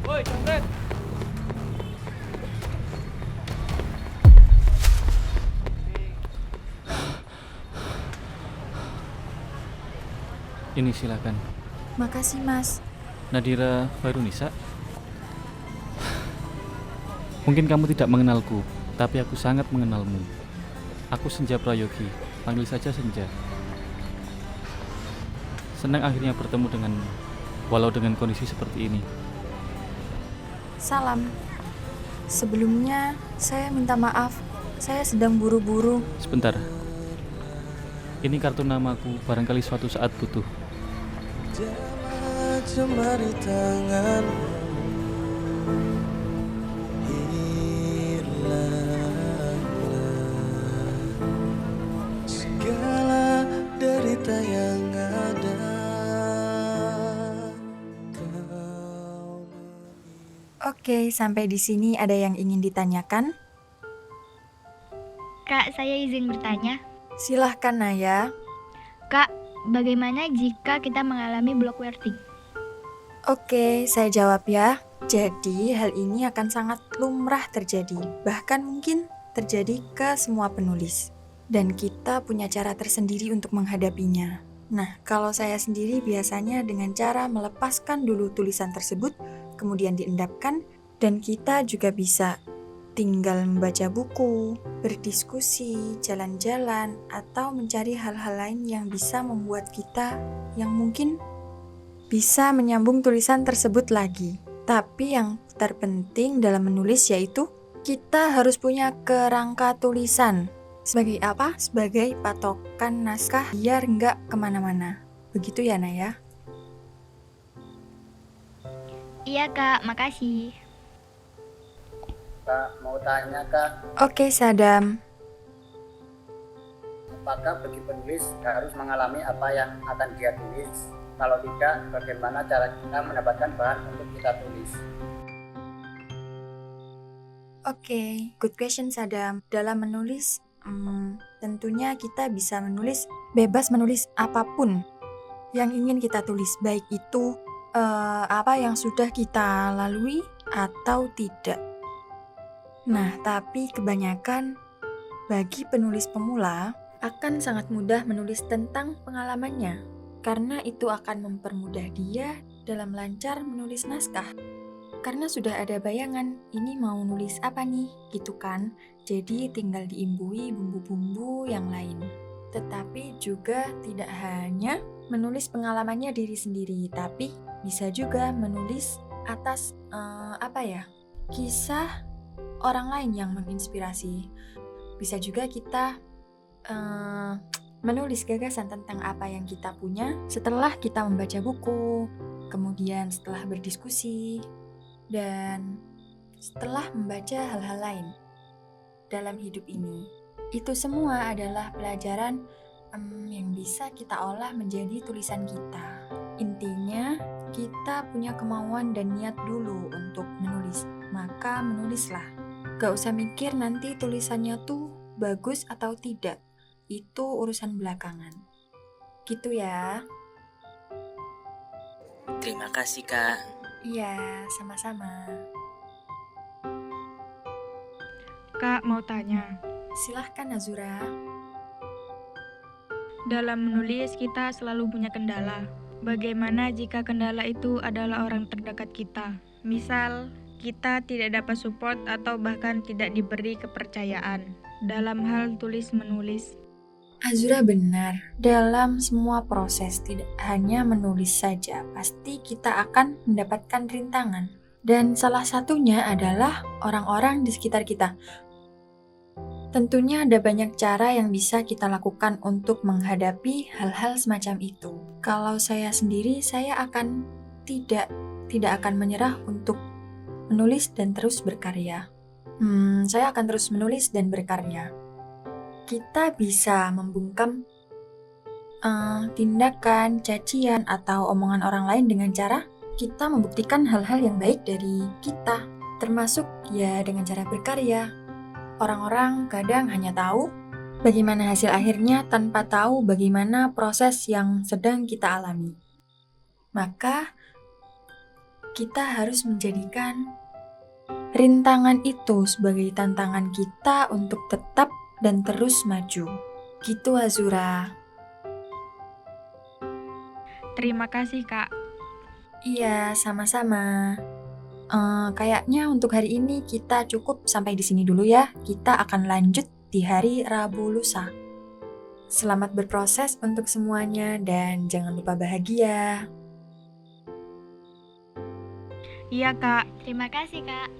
Woi, jambret. Ini silakan. Makasih, Mas. Nadira Khairunisa. Mungkin kamu tidak mengenalku, tapi aku sangat mengenalmu. Aku Senja Prayogi, panggil saja Senja. Senang akhirnya bertemu denganmu, walau dengan kondisi seperti ini. Salam. Sebelumnya, saya minta maaf. Saya sedang buru-buru. Sebentar. Ini kartu namaku, barangkali suatu saat butuh. Jemari tanganmu, hilanglah segala derita yang ada. Oke, sampai di sini ada yang ingin ditanyakan? Kak, saya izin bertanya. Silahkan, Naya. Kak, bagaimana jika kita mengalami block wording? Oke, saya jawab ya. Jadi, hal ini akan sangat lumrah terjadi, bahkan mungkin terjadi ke semua penulis. Dan kita punya cara tersendiri untuk menghadapinya. Nah, kalau saya sendiri biasanya dengan cara melepaskan dulu tulisan tersebut, kemudian diendapkan, dan kita juga bisa tinggal membaca buku, berdiskusi, jalan-jalan, atau mencari hal-hal lain yang bisa membuat kita yang mungkin bisa menyambung tulisan tersebut lagi. Tapi yang terpenting dalam menulis yaitu kita harus punya kerangka tulisan. Sebagai apa? Sebagai patokan naskah biar nggak kemana-mana. Begitu ya, Naya? Iya Kak, makasih. Kak, mau tanya Kak, Oke, Sadam. apakah bagi penulis harus mengalami apa yang akan dia tulis? Kalau tidak, bagaimana cara kita mendapatkan bahan untuk kita tulis? Oke, good question, Sadam. Dalam menulis, tentunya kita bisa menulis, bebas menulis apapun yang ingin kita tulis, baik itu apa yang sudah kita lalui atau tidak. Nah, tapi kebanyakan bagi penulis pemula akan sangat mudah menulis tentang pengalamannya, karena itu akan mempermudah dia dalam lancar menulis naskah. Karena sudah ada bayangan, ini mau nulis apa nih, gitu kan? Jadi tinggal diimbui bumbu-bumbu yang lain. Tetapi juga tidak hanya menulis pengalamannya diri sendiri, tapi bisa juga menulis atas kisah orang lain yang menginspirasi. Bisa juga kita menulis gagasan tentang apa yang kita punya setelah kita membaca buku, kemudian setelah berdiskusi, dan setelah membaca hal-hal lain dalam hidup ini. Itu semua adalah pelajaran yang bisa kita olah menjadi tulisan kita. Intinya, kita punya kemauan dan niat dulu untuk menulis, maka menulislah. Gak usah mikir nanti tulisannya tuh bagus atau tidak. Itu urusan belakangan. Gitu ya. Terima kasih Kak. Iya, sama-sama. Kak, mau tanya. Silahkan, Azura. Dalam menulis kita selalu punya kendala. Bagaimana jika kendala itu adalah orang terdekat kita? Misal, kita tidak dapat support atau bahkan tidak diberi kepercayaan dalam hal tulis-menulis. Azura benar, dalam semua proses tidak hanya menulis saja, pasti kita akan mendapatkan rintangan. Dan salah satunya adalah orang-orang di sekitar kita. Tentunya ada banyak cara yang bisa kita lakukan untuk menghadapi hal-hal semacam itu. Kalau saya sendiri, saya akan tidak akan menyerah untuk menulis dan terus berkarya. Saya akan terus menulis dan berkarya. Kita bisa membungkam tindakan, cacian, atau omongan orang lain dengan cara kita membuktikan hal-hal yang baik dari kita, termasuk ya dengan cara berkarya. Orang-orang kadang hanya tahu bagaimana hasil akhirnya tanpa tahu bagaimana proses yang sedang kita alami. Maka, kita harus menjadikan rintangan itu sebagai tantangan kita untuk tetap dan terus maju. Gitu, Azura. Terima kasih, Kak. Iya, sama-sama. Kayaknya untuk hari ini kita cukup sampai di sini dulu ya. Kita akan lanjut di hari Rabu lusa. Selamat berproses untuk semuanya dan jangan lupa bahagia. Iya, Kak. Terima kasih, Kak.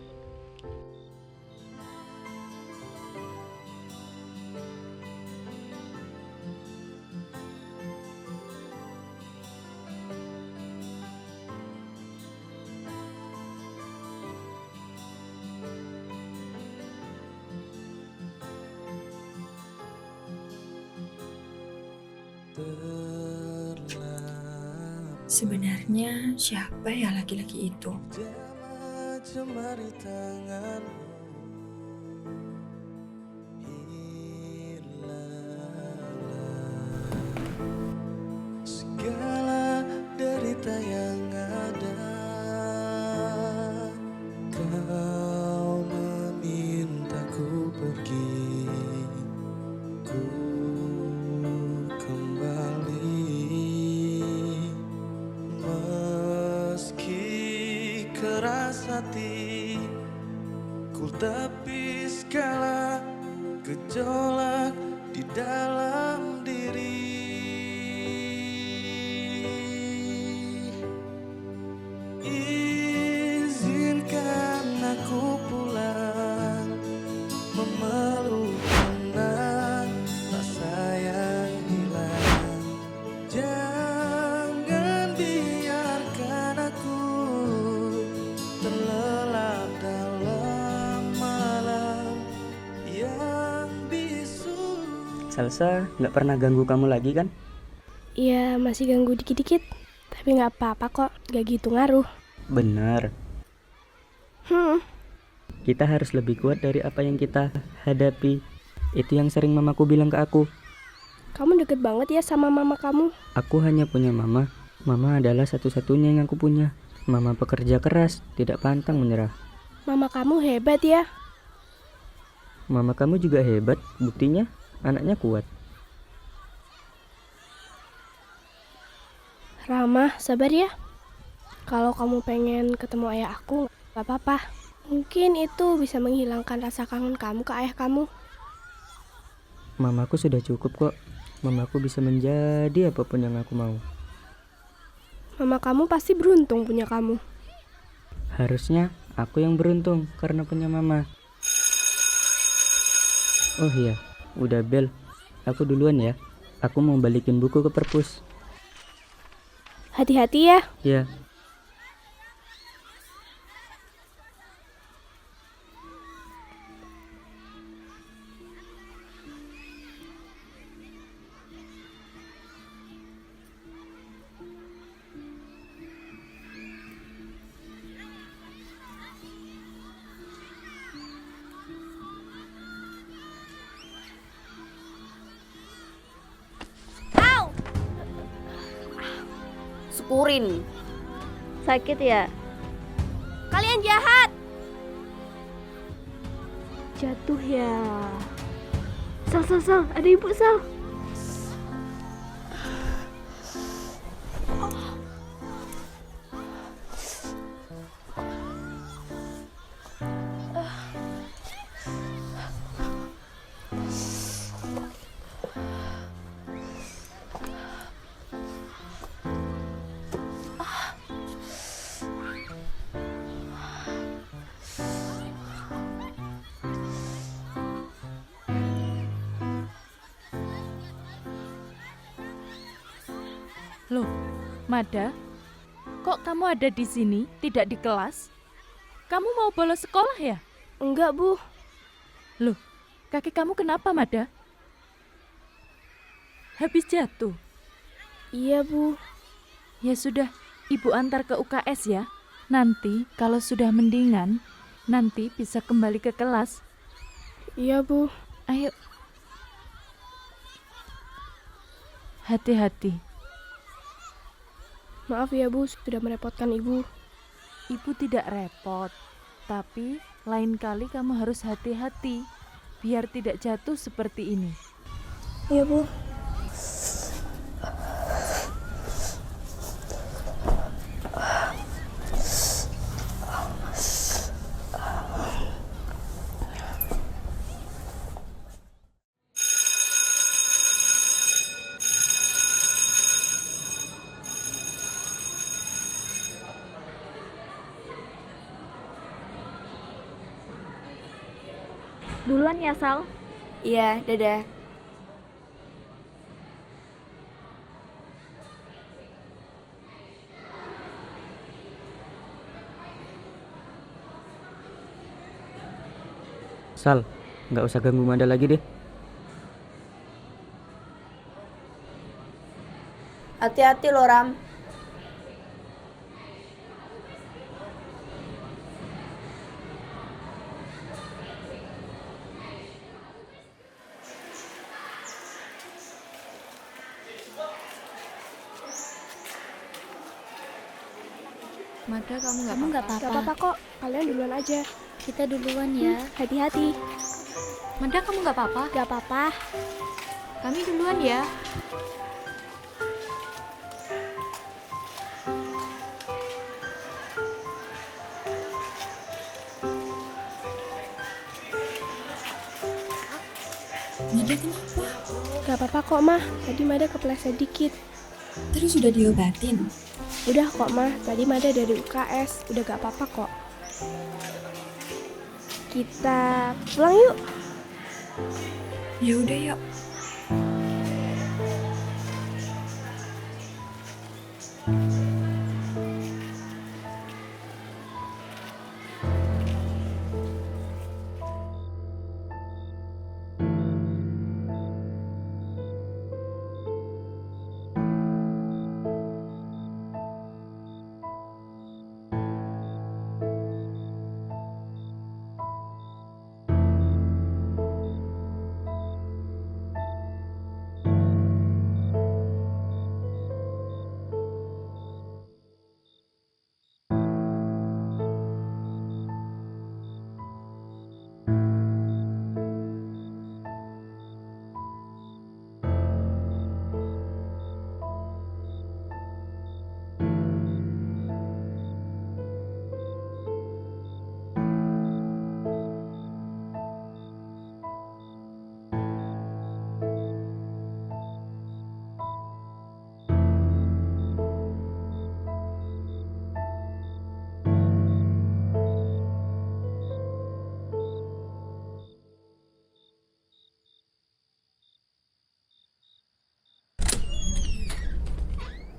Sebenarnya siapa ya laki-laki itu? Jemari tanganmu hilanglah segala derita yang ada. Kau memintaku pergi, ku kembali. Meski keras hati, ku tepi segala gejolak di dalam diri. Izinkan aku pulang, memeluk tenang rasa yang hilang. Jangan biarkan aku terlelap dalam malam yang bisu. Salsa, nggak pernah ganggu kamu lagi kan? Iya, masih ganggu dikit-dikit. Tapi nggak apa-apa kok, gak gitu ngaruh. Benar. Kita harus lebih kuat dari apa yang kita hadapi. Itu yang sering mamaku bilang ke aku. Kamu deket banget ya sama mama kamu. Aku hanya punya mama. Mama adalah satu-satunya yang aku punya. Mama pekerja keras, tidak pantang menyerah. Mama kamu hebat ya. Mama kamu juga hebat, buktinya anaknya kuat. Rama, sabar ya. Kalau kamu pengen ketemu ayah aku, gak apa-apa. Mungkin itu bisa menghilangkan rasa kangen kamu ke ayah kamu. Mamaku sudah cukup kok. Mamaku bisa menjadi apapun yang aku mau. Mama kamu pasti beruntung punya kamu. Harusnya aku yang beruntung karena punya mama. Oh iya, udah bel. Aku duluan ya. Aku mau balikin buku ke perpus. Hati-hati ya. Ya. Syukurin. Sakit ya? Kalian jahat. Jatuh ya. Sal, ada ibu Sal. Loh, Mada, kok kamu ada di sini, tidak di kelas? Kamu mau bolos sekolah ya? Enggak, Bu. Loh, kaki kamu kenapa, Mada? Habis jatuh? Iya, Bu. Ya sudah, Ibu antar ke UKS ya. Nanti kalau sudah mendingan, nanti bisa kembali ke kelas. Iya, Bu. Ayo. Hati-hati. Maaf ya, Bu, sudah merepotkan Ibu. Ibu tidak repot, tapi lain kali kamu harus hati-hati, biar tidak jatuh seperti ini. Iya, Bu. Duluan ya, Sal. Iya, dadah. Sal, nggak usah ganggu Mada lagi deh. Hati-hati loh, Ram. Mada, kamu nggak Gak apa-apa. apa-apa kok, kalian duluan aja. Kita duluan ya. Hati-hati. Mada, kamu nggak apa-apa. Gak apa-apa. Kami duluan ya. Mada kenapa? Gak apa-apa kok, Mah. Tadi Mada kepleset dikit. Terus sudah diobatin? Udah kok, Mah. Tadi Mada dari UKS. Udah gak apa-apa kok. Kita pulang yuk. Ya udah yuk.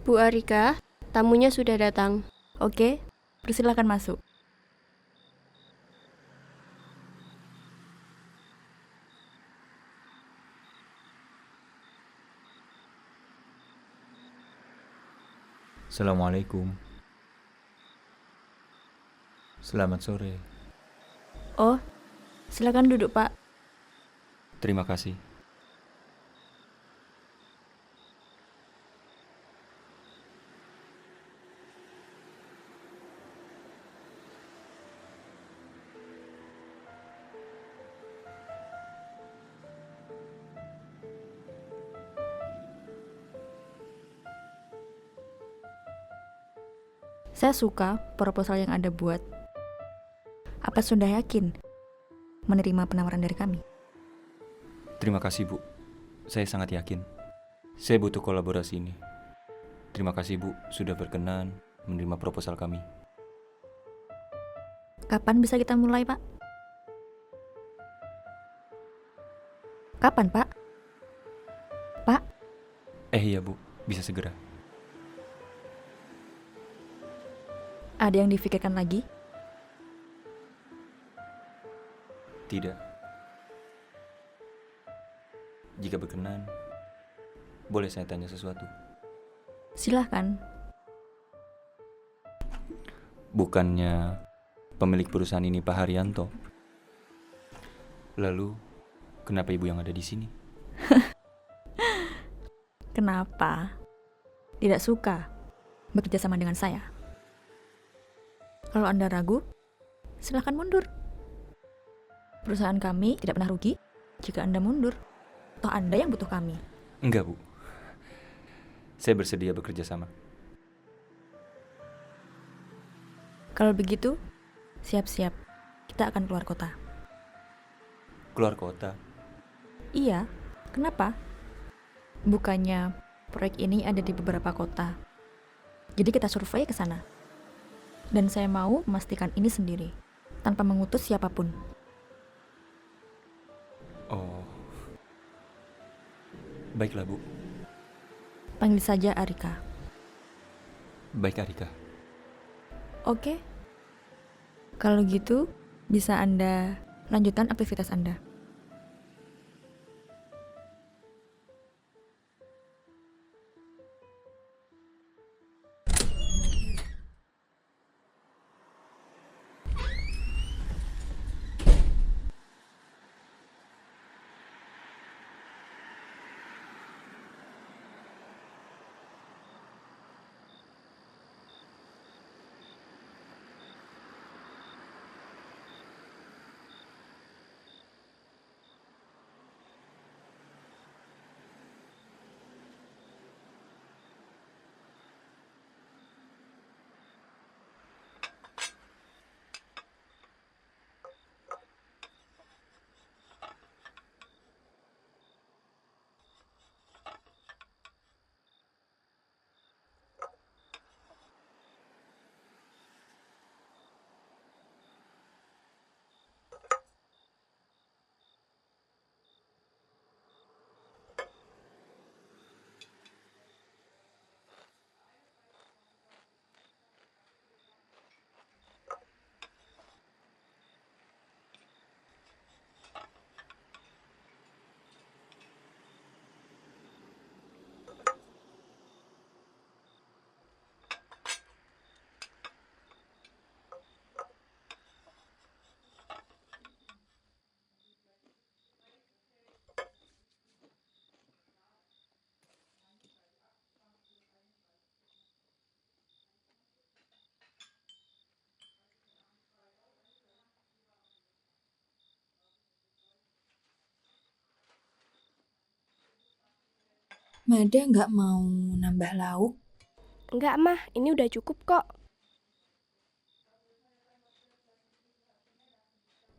Bu Arika, tamunya sudah datang. Oke, persilakan masuk. Assalamualaikum. Selamat sore. Oh, silakan duduk, Pak. Terima kasih. Saya suka proposal yang Anda buat. Apa sudah yakin menerima penawaran dari kami? Terima kasih, Bu. Saya sangat yakin. Saya butuh kolaborasi ini. Terima kasih, Bu, sudah berkenan menerima proposal kami. Kapan bisa kita mulai, Pak? Kapan, Pak? Pak? Iya, Bu. Bisa segera. Ada yang difikirkan lagi? Tidak. Jika berkenan, boleh saya tanya sesuatu? Silahkan. Bukannya pemilik perusahaan ini Pak Haryanto? Lalu, kenapa ibu yang ada di sini? Kenapa? Tidak suka bekerja sama dengan saya? Kalau Anda ragu, silahkan mundur. Perusahaan kami tidak pernah rugi jika Anda mundur. Toh Anda yang butuh kami. Enggak, Bu. Saya bersedia bekerja sama. Kalau begitu, siap-siap. Kita akan keluar kota. Keluar kota? Iya, kenapa? Bukannya proyek ini ada di beberapa kota. Jadi kita survei ke sana. Dan saya mau memastikan ini sendiri, tanpa mengutus siapapun. Oh. Baiklah, Bu. Panggil saja Arika. Baik, Arika. Oke. Kalau gitu, bisa Anda lanjutkan aktivitas Anda. Mada nggak mau nambah lauk? Enggak, Mah. Ini udah cukup kok.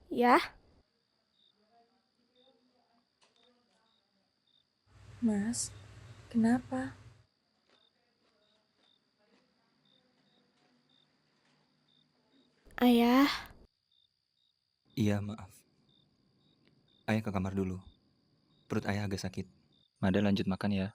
Ya, Mas, kenapa? Ayah. Iya, maaf. Ayah ke kamar dulu. Perut ayah agak sakit. Mada lanjut makan ya.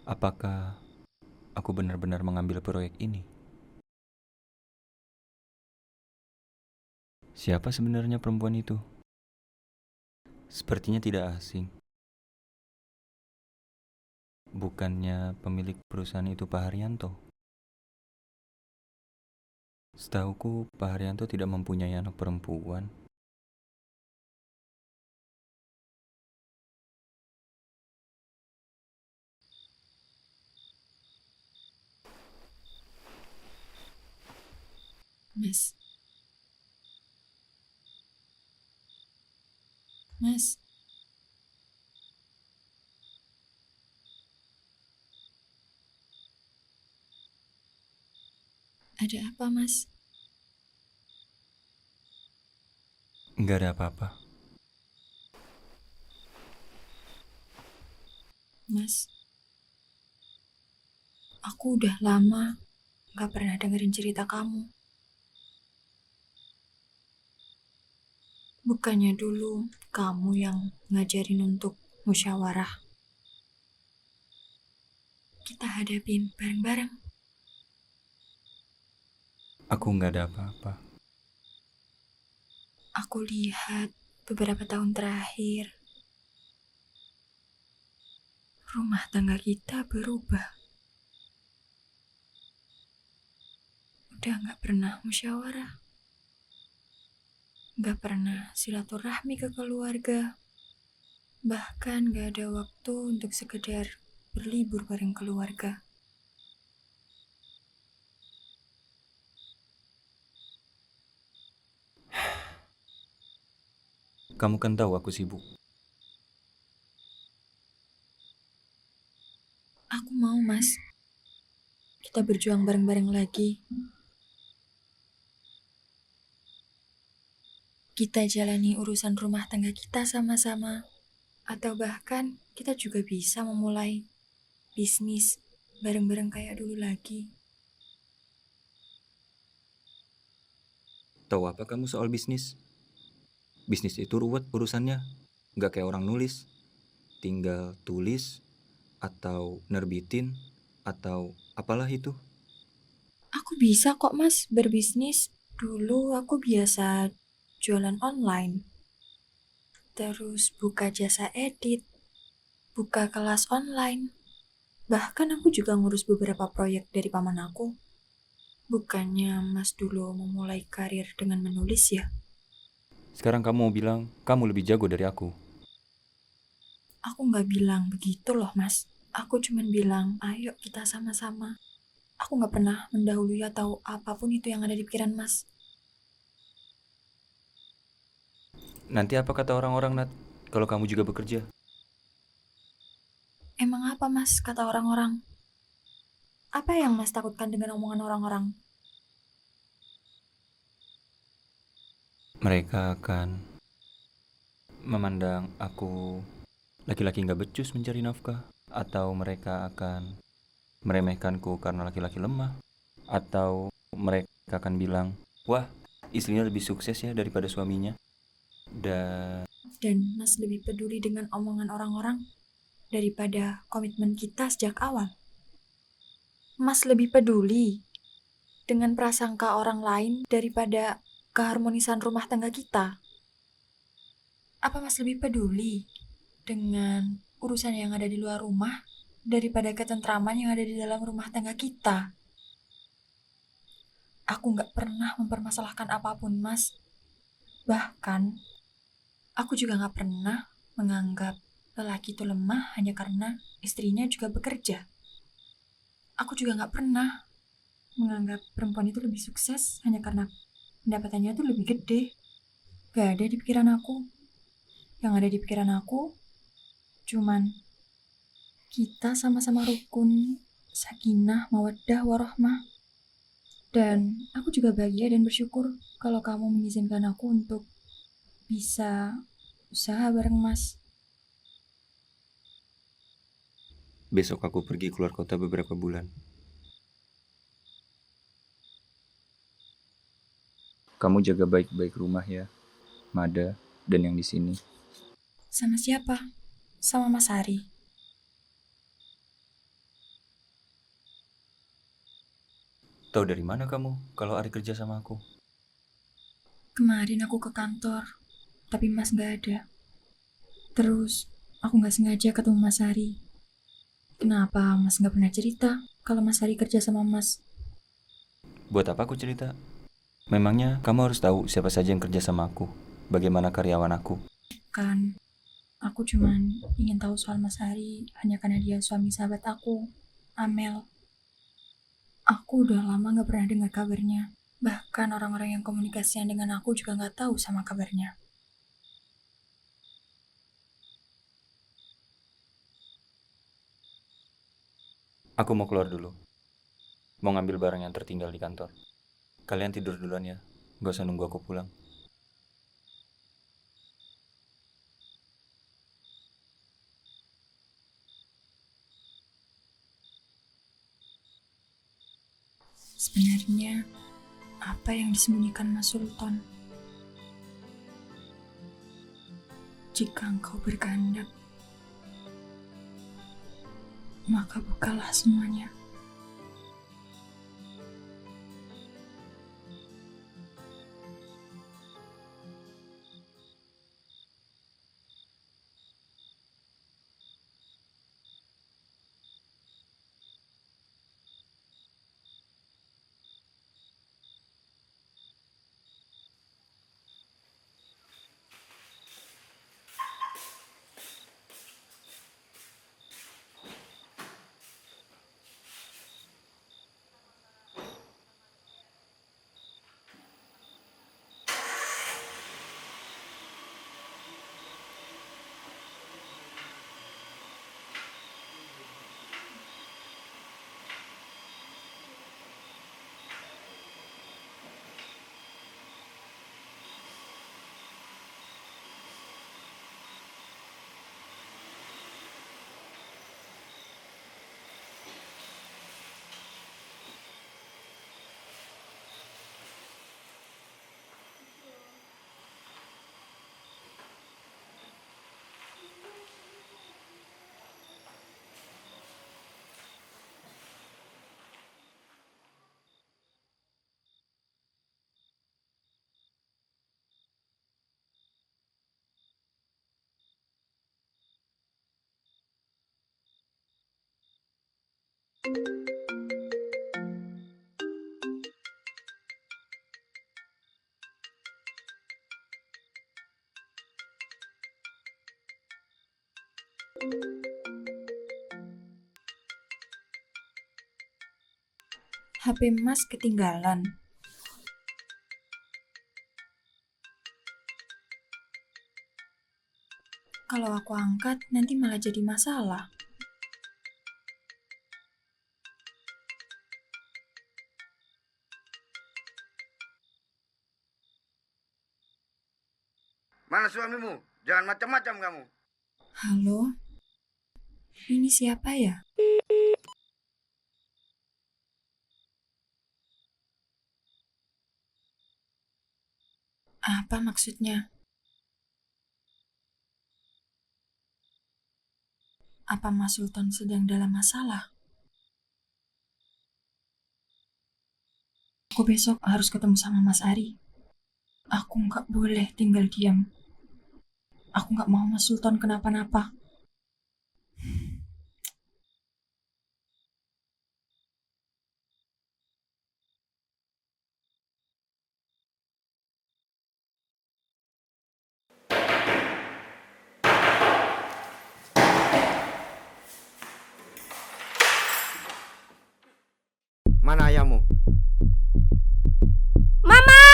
Apakah aku benar-benar mengambil proyek ini? Siapa sebenarnya perempuan itu? Sepertinya tidak asing. Bukannya pemilik perusahaan itu Pak Haryanto? Setahuku Pak Haryanto tidak mempunyai anak perempuan. Mas. Mas. Ada apa, Mas? Nggak ada apa-apa. Mas, aku udah lama gak pernah dengerin cerita kamu. Bukannya dulu kamu yang ngajarin untuk musyawarah. Kita hadapin bareng-bareng. Aku nggak ada apa-apa. Aku lihat beberapa tahun terakhir, rumah tangga kita berubah. Udah gak pernah musyawarah. Gak pernah silaturahmi ke keluarga. Bahkan gak ada waktu untuk sekedar berlibur bareng keluarga. Kamu kan tahu aku sibuk. Aku mau, Mas. Kita berjuang bareng-bareng lagi. Kita jalani urusan rumah tangga kita sama-sama. Atau bahkan kita juga bisa memulai bisnis bareng-bareng kayak dulu lagi. Tahu apa kamu soal bisnis? Bisnis itu ruwet urusannya. Nggak kayak orang nulis. Tinggal tulis, atau nerbitin, atau apalah itu. Aku bisa kok, Mas, berbisnis. Dulu aku biasa jualan online. Terus buka jasa edit. Buka kelas online. Bahkan aku juga ngurus beberapa proyek dari paman aku. Bukannya Mas dulu memulai karir dengan menulis ya? Sekarang kamu mau bilang kamu lebih jago dari aku. Aku nggak bilang begitu loh, Mas. Aku cuman bilang, ayo kita sama-sama. Aku nggak pernah mendahului atau apapun itu yang ada di pikiran Mas. Nanti apa kata orang-orang, Nat, kalau kamu juga bekerja? Emang apa, Mas, kata orang-orang? Apa yang Mas takutkan dengan omongan orang-orang? Mereka akan memandang aku laki-laki nggak becus mencari nafkah, atau mereka akan meremehkanku karena laki-laki lemah, atau mereka akan bilang, wah, istrinya lebih sukses ya daripada suaminya. Dan Mas lebih peduli dengan omongan orang-orang daripada komitmen kita sejak awal. Mas lebih peduli dengan prasangka orang lain daripada keharmonisan rumah tangga kita. Apa Mas lebih peduli dengan urusan yang ada di luar rumah daripada ketentraman yang ada di dalam rumah tangga kita? Aku gak pernah mempermasalahkan apapun, Mas. Bahkan, aku juga gak pernah menganggap lelaki itu lemah hanya karena istrinya juga bekerja. Aku juga gak pernah menganggap perempuan itu lebih sukses hanya karena pendapatannya itu lebih gede. Gak ada di pikiran aku. Yang ada di pikiran aku cuman kita sama-sama rukun, sakinah, mawaddah, warohmah. Dan aku juga bahagia dan bersyukur kalau kamu mengizinkan aku untuk bisa usaha bareng Mas. Besok aku pergi keluar kota beberapa bulan. Kamu jaga baik-baik rumah ya, Mada, dan yang di sini. Sama siapa? Sama Mas Hari. Tahu dari mana kamu kalau Ari kerja sama aku? Kemarin aku ke kantor, tapi Mas gak ada. Terus aku gak sengaja ketemu Mas Hari. Kenapa Mas gak pernah cerita kalau Mas Hari kerja sama Mas? Buat apa aku cerita? Memangnya kamu harus tahu siapa saja yang kerja sama aku, bagaimana karyawan aku. Kan, aku cuman ingin tahu soal Mas Hari hanya karena dia suami sahabat aku, Amel. Aku udah lama gak pernah dengar kabarnya. Bahkan orang-orang yang komunikasian dengan aku juga gak tahu sama kabarnya. Aku mau keluar dulu. Mau ngambil barang yang tertinggal di kantor. Kalian tidur duluan ya. Gak usah nunggu aku pulang. Sebenarnya, apa yang disembunyikan Mas Sultan? Jika engkau berkehendak, maka bukalah semuanya. HP Mas ketinggalan. Kalau aku angkat, nanti malah jadi masalah. Mana suamimu? Jangan macam-macam kamu. Halo? Ini siapa ya? Apa maksudnya? Apa Mas Sultan sedang dalam masalah? Aku besok harus ketemu sama Mas Ari. Aku nggak boleh tinggal diam. Aku nggak mau Mas Sultan kenapa-napa. Mana ayahmu? Mama!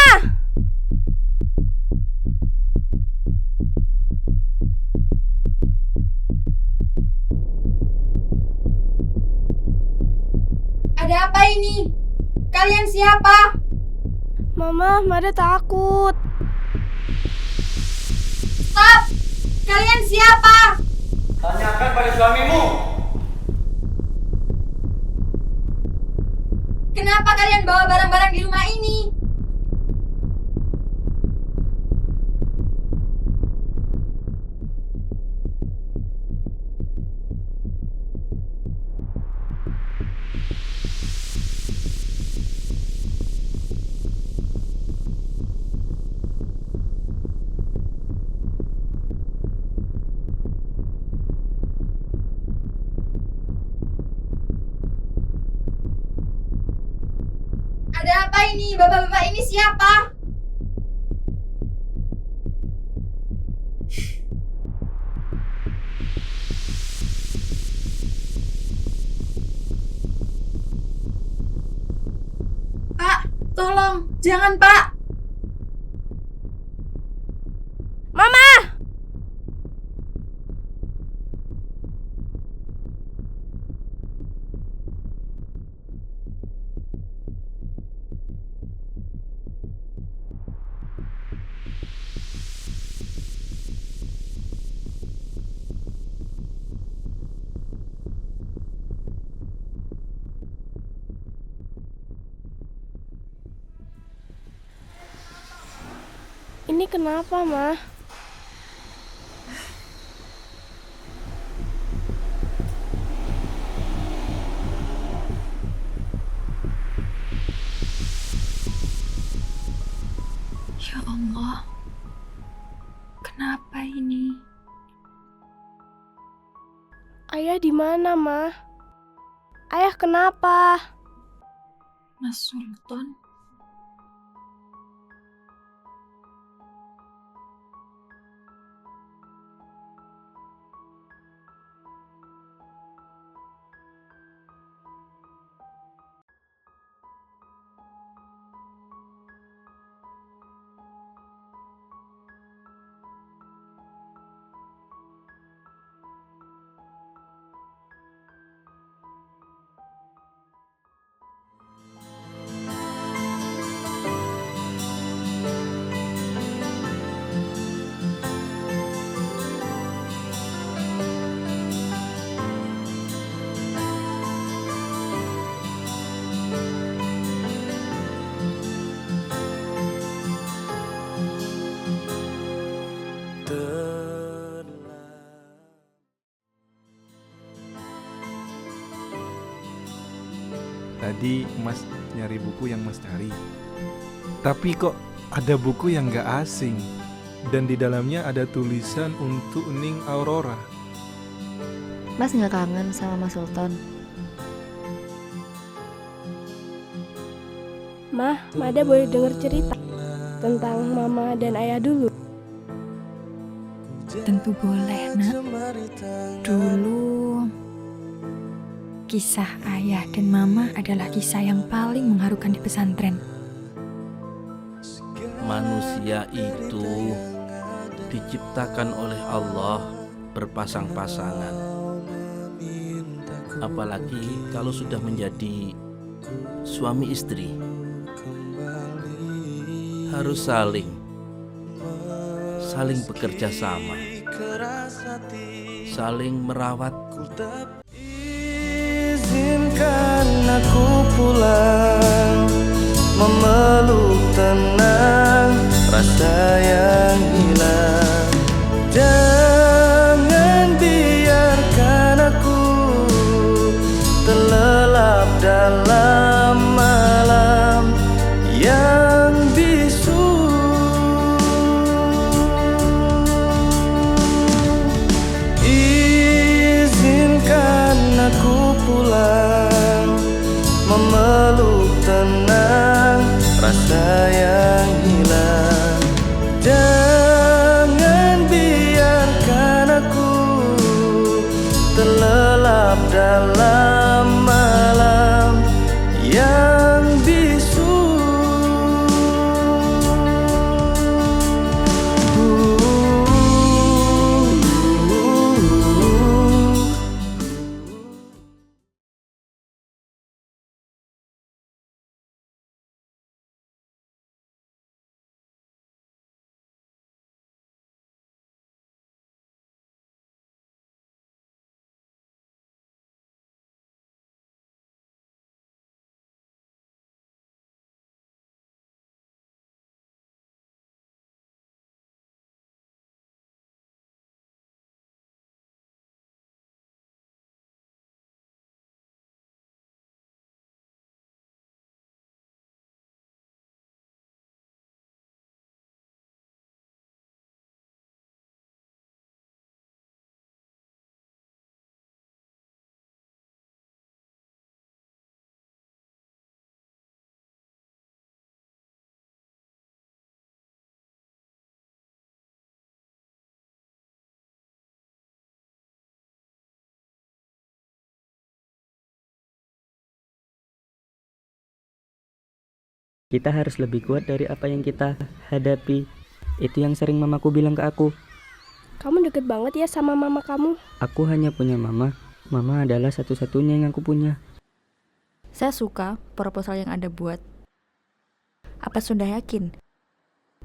Ada apa ini? Kalian siapa? Mama, Mada takut. Stop! Kalian siapa? Tanyakan pada suamimu. Kenapa kalian bawa barang-barang di rumah ini? Ada apa ini? Bapak-bapak ini siapa? Pak, tolong, jangan Pak. Mama! Ini kenapa, Mah? Ya Allah, kenapa ini? Ayah di mana, Mah? Ayah kenapa? Mas Sultan? Tadi Mas nyari buku yang Mas cari. Tapi kok ada buku yang gak asing. Dan di dalamnya ada tulisan untuk Ning Aurora. Mas gak kangen sama Mas Sultan? Mah, Mada boleh dengar cerita tentang Mama dan Ayah dulu? Tentu boleh, Nak. Dulu, kisah ayah dan mama adalah kisah yang paling mengharukan di pesantren. Manusia itu diciptakan oleh Allah berpasang-pasangan. Apalagi kalau sudah menjadi suami istri, harus saling bekerja sama, saling merawat. Izinkan aku pulang, memeluk tenang rasa yang hilang. Jangan biarkan aku terlelap dalam malam yang bisu. Izinkan aku pulang, memeluk tenang rasa yang hilang. Jangan biarkan aku terlelap dalam malam yang bisu. Kita harus lebih kuat dari apa yang kita hadapi. Itu yang sering mamaku bilang ke aku. Kamu deket banget ya sama mama kamu? Aku hanya punya mama. Mama adalah satu-satunya yang aku punya. Saya suka proposal yang Anda buat. Apa sudah yakin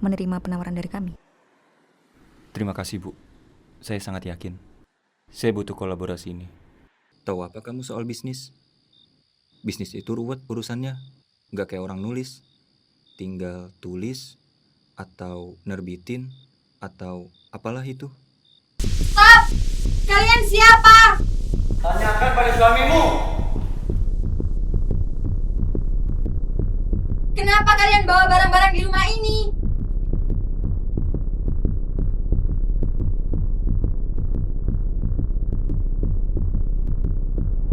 menerima penawaran dari kami? Terima kasih, Bu. Saya sangat yakin. Saya butuh kolaborasi ini. Tahu apa kamu soal bisnis? Bisnis itu ruwet urusannya. Nggak kayak orang nulis. Tinggal tulis, atau nerbitin, atau apalah itu. Stop! Kalian siapa? Tanyakan pada suamimu. Kenapa kalian bawa barang-barang di rumah ini?